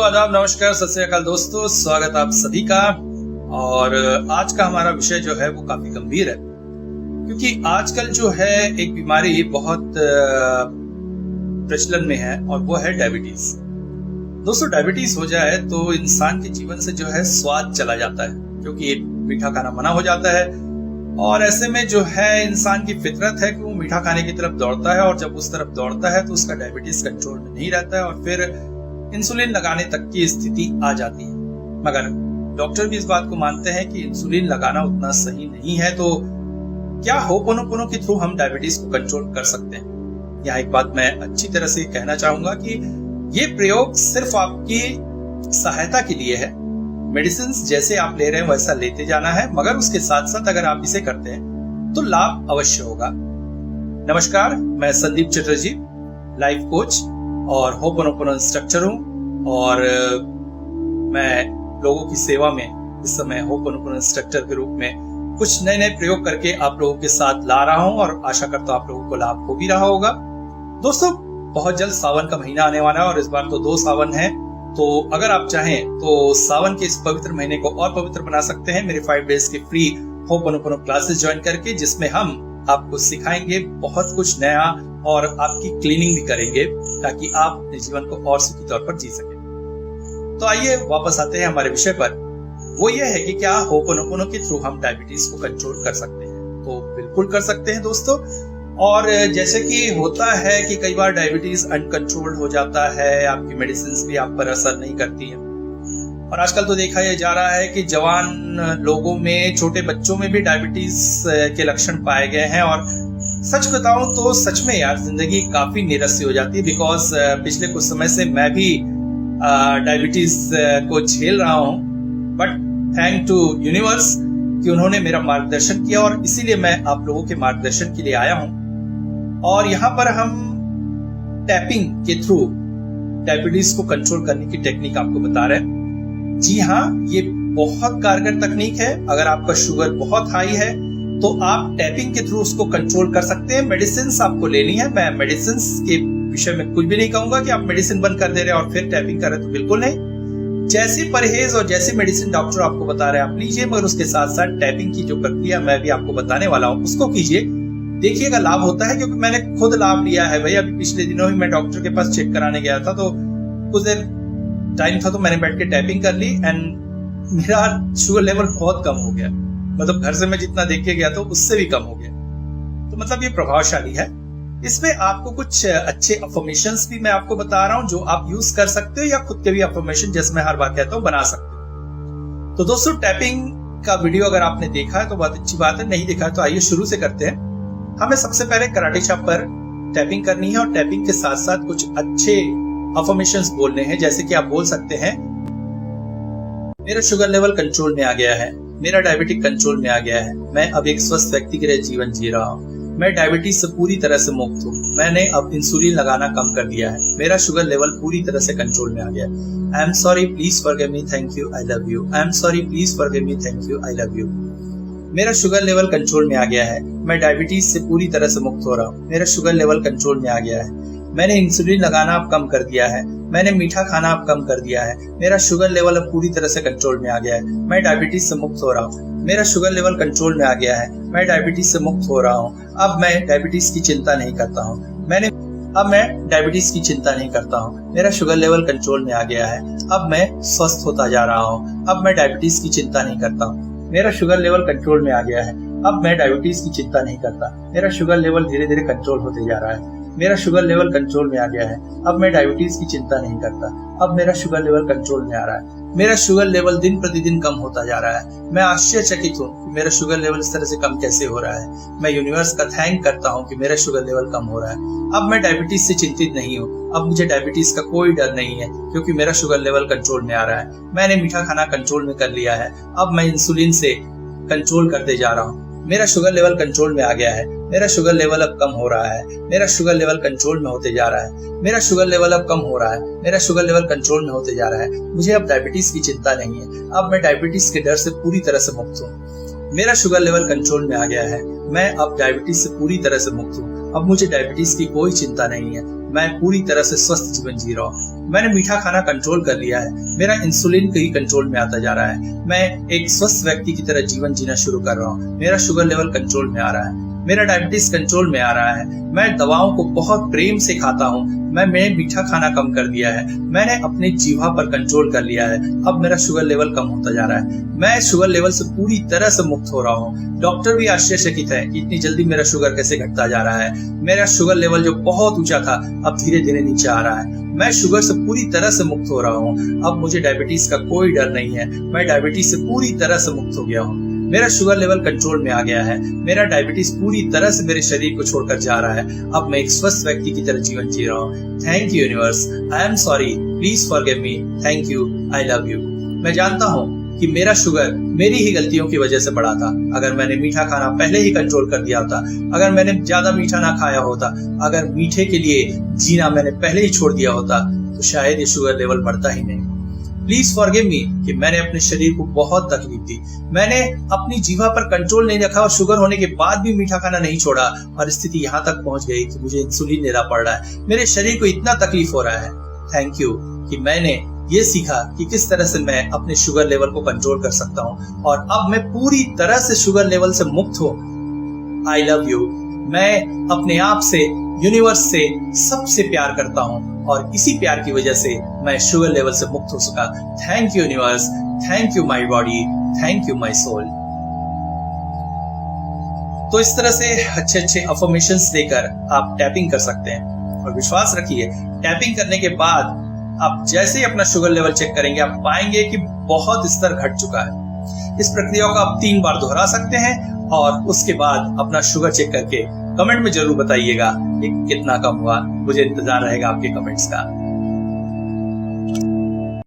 आदाब, नमस्कार, सत श्री अकाल दोस्तों, स्वागत आप सभी का। और आज का हमारा विषय जो है वो काफी गंभीर है, क्योंकि आजकल जो है एक बीमारी बहुत प्रचलन में है और वो है डायबिटीज। दोस्तों, डायबिटीज हो जाए तो इंसान के जीवन से जो है स्वाद चला जाता है, क्योंकि मीठा खाना मना हो जाता है। और ऐसे में जो है इंसान की फितरत है कि वो मीठा खाने की तरफ दौड़ता है, और जब उस तरफ दौड़ता है तो उसका डायबिटीज कंट्रोल में नहीं रहता है और फिर इंसुलिन लगाने तक की स्थिति आ जाती है। मगर डॉक्टर भी इस बात को मानते हैं कि इंसुलिन लगाना उतना सही नहीं है। तो क्या होपोनोपोनो के थ्रू हम डायबिटीज को कंट्रोल कर सकते हैं? यहाँ एक बात मैं अच्छी तरह से कहना चाहूंगा कि ये प्रयोग सिर्फ आपकी सहायता के लिए है। मेडिसिन जैसे आप ले रहे हैं वैसा लेते जाना है, मगर उसके साथ साथ अगर आप इसे करते हैं तो लाभ अवश्य होगा। नमस्कार, मैं संदीप चटर्जी, लाइफ कोच और होपोनोपोनो इंस्ट्रक्टर हूं, और मैं लोगों की सेवा में इस समय होपोनोपोनो इंस्ट्रक्टर के रूप में कुछ नए नए प्रयोग करके आप लोगों के साथ ला रहा हूं, और आशा करता हूं आप लोगों को लाभ हो भी रहा होगा। दोस्तों, बहुत जल्द सावन का महीना आने वाला है, और इस बार तो 2 सावन है। तो अगर आप चाहें तो सावन के इस पवित्र महीने को और पवित्र बना सकते हैं मेरे 5 डेज के फ्री होपोनोपोनो क्लासेस ज्वाइन करके, जिसमें हम आपको सिखाएंगे बहुत कुछ नया और आपकी क्लीनिंग भी करेंगे, ताकि आप अपने जीवन को और सुखी तौर पर जी सके। तो आइए वापस आते हैं हमारे विषय पर। वो ये है कि क्या होपोनोपोनो के थ्रू हम डायबिटीज को कंट्रोल कर सकते हैं? तो बिल्कुल कर सकते हैं दोस्तों। और जैसे कि होता है कि कई बार डायबिटीज अनकंट्रोल्ड हो जाता है, आपकी मेडिसिन भी आप पर असर नहीं करती है। और आजकल तो देखा यह जा रहा है कि जवान लोगों में, छोटे बच्चों में भी डायबिटीज के लक्षण पाए गए हैं। और सच बताऊं तो सच में यार जिंदगी काफी नीरस हो जाती है, बिकॉज पिछले कुछ समय से मैं भी डायबिटीज को झेल रहा हूं। बट थैंक टू यूनिवर्स कि उन्होंने मेरा मार्गदर्शन किया, और इसीलिए मैं आप लोगों के मार्गदर्शन के लिए आया हूं। और यहाँ पर हम टैपिंग के थ्रू डायबिटीज को कंट्रोल करने की टेक्निक आपको बता रहे हैं। जी हाँ, ये बहुत कारगर तकनीक है। अगर आपका शुगर बहुत हाई है तो आप टैपिंग के थ्रू उसको कंट्रोल कर सकते हैं। मेडिसिन आपको लेनी है। मैं मेडिसिन के विषय में कुछ भी नहीं कहूंगा कि आप मेडिसिन बंद कर दे रहे हैं और फिर टैपिंग कर रहे हैं, तो बिल्कुल नहीं। जैसी परहेज और जैसी मेडिसिन डॉक्टर आपको बता रहे हैं आप लीजिए, मगर उसके साथ साथ टैपिंग की जो प्रक्रिया मैं भी आपको बताने वाला हूँ उसको कीजिए। देखिएगा लाभ होता है, क्योंकि मैंने खुद लाभ लिया है भाई। अभी पिछले दिनों ही मैं डॉक्टर के पास चेक कराने गया था, तो कुछ देर टाइम था तो मैंने बैठ के टैपिंग कर ली, एंड मेरा शुगर लेवल बहुत कम हो गया। मतलब घर से मैं जितना देख के गया था उससे भी कम हो गया। तो मतलब ये प्रभावशाली है। इसमें आपको कुछ अच्छे अफर्मेशंस भी मैं आपको बता रहा हूं, जो आप यूज कर सकते हो, या खुद के भी अफर्मेशन, जैसे मैं हर बार कहता हूं, बना सकते हो। तो दोस्तों, टैपिंग का वीडियो अगर आपने देखा है तो बहुत अच्छी बात है, नहीं देखा है तो आइए शुरू से करते हैं। हमें सबसे पहले कराटे चॉप पर टैपिंग करनी है, और टैपिंग के साथ साथ कुछ अच्छे अफर्मेशंस बोलने हैं। जैसे कि आप बोल सकते हैं, मेरा शुगर लेवल कंट्रोल में आ गया है, मेरा डायबिटिक कंट्रोल में आ गया है, मैं अब एक स्वस्थ व्यक्ति की तरह जीवन जी रहा हूँ, मैं डायबिटीज से पूरी तरह से मुक्त हूँ, मैंने अब इंसुलिन लगाना कम कर दिया है, मेरा शुगर लेवल पूरी तरह से कंट्रोल में आ गया है। I am sorry, please forgive me, thank you, I love you. I am sorry, please forgive me, thank you, I love you. मेरा शुगर लेवल कंट्रोल में आ गया है, मैं डायबिटीज से पूरी तरह से मुक्त हो रहा हूँ, मेरा शुगर लेवल कंट्रोल में आ गया है, मैंने इंसुलिन लगाना अब कम कर दिया है, मैंने मीठा खाना अब कम कर दिया है, मेरा शुगर लेवल अब पूरी तरह से कंट्रोल में आ गया है, मैं डायबिटीज से मुक्त हो रहा हूँ, मेरा शुगर लेवल कंट्रोल में आ गया है, मैं डायबिटीज से मुक्त हो रहा हूँ, अब मैं डायबिटीज की चिंता नहीं करता हूँ, अब मैं डायबिटीज की चिंता नहीं करता हूँ, मेरा शुगर लेवल कंट्रोल में आ गया है, अब मैं स्वस्थ होता जा रहा हूँ, अब मैं डायबिटीज की चिंता नहीं करता हूँ, मेरा शुगर लेवल कंट्रोल में आ गया है, अब मैं डायबिटीज की चिंता नहीं करता, मेरा शुगर लेवल धीरे धीरे कंट्रोल होते जा रहा है, मेरा शुगर लेवल कंट्रोल में आ गया है, अब मैं डायबिटीज की चिंता नहीं करता, अब मेरा शुगर लेवल कंट्रोल में आ रहा है, मेरा शुगर लेवल दिन प्रतिदिन कम होता जा रहा है, मैं आश्चर्यचकित हूँ कि मेरा शुगर लेवल इस तरह से कम कैसे हो रहा है, मैं यूनिवर्स का थैंक करता हूँ कि मेरा शुगर लेवल कम हो रहा है, अब मैं डायबिटीज से चिंतित नहीं हूँ, अब मुझे डायबिटीज का कोई डर नहीं है, क्योंकि मेरा शुगर लेवल कंट्रोल में आ रहा है, मैंने मीठा खाना कंट्रोल में कर लिया है, अब मैं इंसुलिन से कंट्रोल करते जा रहा हूँ, मेरा शुगर लेवल कंट्रोल में आ गया है, मेरा शुगर लेवल अब कम हो रहा है, मेरा शुगर लेवल कंट्रोल में होते जा रहा है, मेरा शुगर लेवल अब कम हो रहा है, मेरा शुगर लेवल कंट्रोल में होते जा रहा है, मुझे अब डायबिटीज की चिंता नहीं है, अब मैं डायबिटीज के डर से पूरी तरह से मुक्त हूँ, मेरा शुगर लेवल कंट्रोल में आ गया है, मैं अब डायबिटीज से पूरी तरह से मुक्त हूँ, अब मुझे डायबिटीज की कोई चिंता नहीं है। मैं पूरी तरह से स्वस्थ जीवन जी रहा हूँ। मैंने मीठा खाना कंट्रोल कर लिया है। मेरा इंसुलिन कहीं कंट्रोल में आता जा रहा है। मैं एक स्वस्थ व्यक्ति की तरह जीवन जीना शुरू कर रहा हूँ। मेरा शुगर लेवल कंट्रोल में आ रहा है। मेरा डायबिटीज कंट्रोल में आ रहा है। मैं दवाओं को बहुत प्रेम से खाता हूँ। मैंने मीठा खाना कम कर दिया है। मैंने अपने जीवा पर कंट्रोल कर लिया है। अब मेरा शुगर लेवल कम होता जा रहा है। मैं शुगर लेवल से पूरी तरह से मुक्त हो रहा हूँ। डॉक्टर भी आश्चर्यचकित है कि इतनी जल्दी मेरा शुगर कैसे घटता जा रहा है। मेरा शुगर लेवल जो बहुत ऊंचा था अब धीरे धीरे नीचे आ रहा है। मैं शुगर से पूरी तरह से मुक्त हो रहा हूँ। अब मुझे डायबिटीज का कोई डर नहीं है। मैं डायबिटीज से पूरी तरह से मुक्त हो गया हूँ। मेरा शुगर लेवल कंट्रोल में आ गया है। मेरा डायबिटीज पूरी तरह से मेरे शरीर को छोड़कर जा रहा है। अब मैं एक स्वस्थ व्यक्ति की तरह जीवन जी रहा हूँ। Thank you universe, I am sorry, please forgive me, thank you, I love you. मैं जानता हूँ कि मेरा शुगर मेरी ही गलतियों की वजह से बढ़ा था। अगर मैंने मीठा खाना पहले ही कंट्रोल कर दिया होता, अगर मैंने ज्यादा मीठा ना खाया होता, अगर मीठे के लिए जीना मैंने पहले ही छोड़ दिया होता, तो शायद ये शुगर लेवल बढ़ता ही नहीं। प्लीज फॉरगिव मी कि मैंने अपने शरीर को बहुत तकलीफ दी। मैंने अपनी जीवा पर कंट्रोल नहीं रखा और शुगर होने के बाद भी मीठा खाना नहीं छोड़ा और स्थिति यहाँ तक पहुंच गई कि मुझे इंसुलिन लेना पड़ रहा है। मेरे शरीर को इतना तकलीफ हो रहा है। थैंक यू कि मैंने ये सीखा कि किस तरह से मैं अपने शुगर लेवल को कंट्रोल कर सकता हूँ और अब मैं पूरी तरह से शुगर लेवल से मुक्त हूँ। I love you. मैं अपने आप से, यूनिवर्स से, सबसे प्यार करता हूँ और इसी प्यार की वजह से मैं शुगर लेवल से मुक्त हो सका। Thank you universe, thank you my body, thank you my soul. तो इस तरह से अच्छे अच्छे अफर्मेशंस देकर आप टैपिंग कर सकते हैं और विश्वास रखिए, टैपिंग करने के बाद आप जैसे ही अपना शुगर लेवल चेक करेंगे आप पाएंगे कि बहुत स्तर घट चुका है। इस प्रक्रिया को आप 3 बार दोहरा सकते हैं और उसके बाद अपना शुगर चेक करके कमेंट में जरूर बताइएगा कि कितना कम हुआ। मुझे इंतजार रहेगा आपके कमेंट्स का।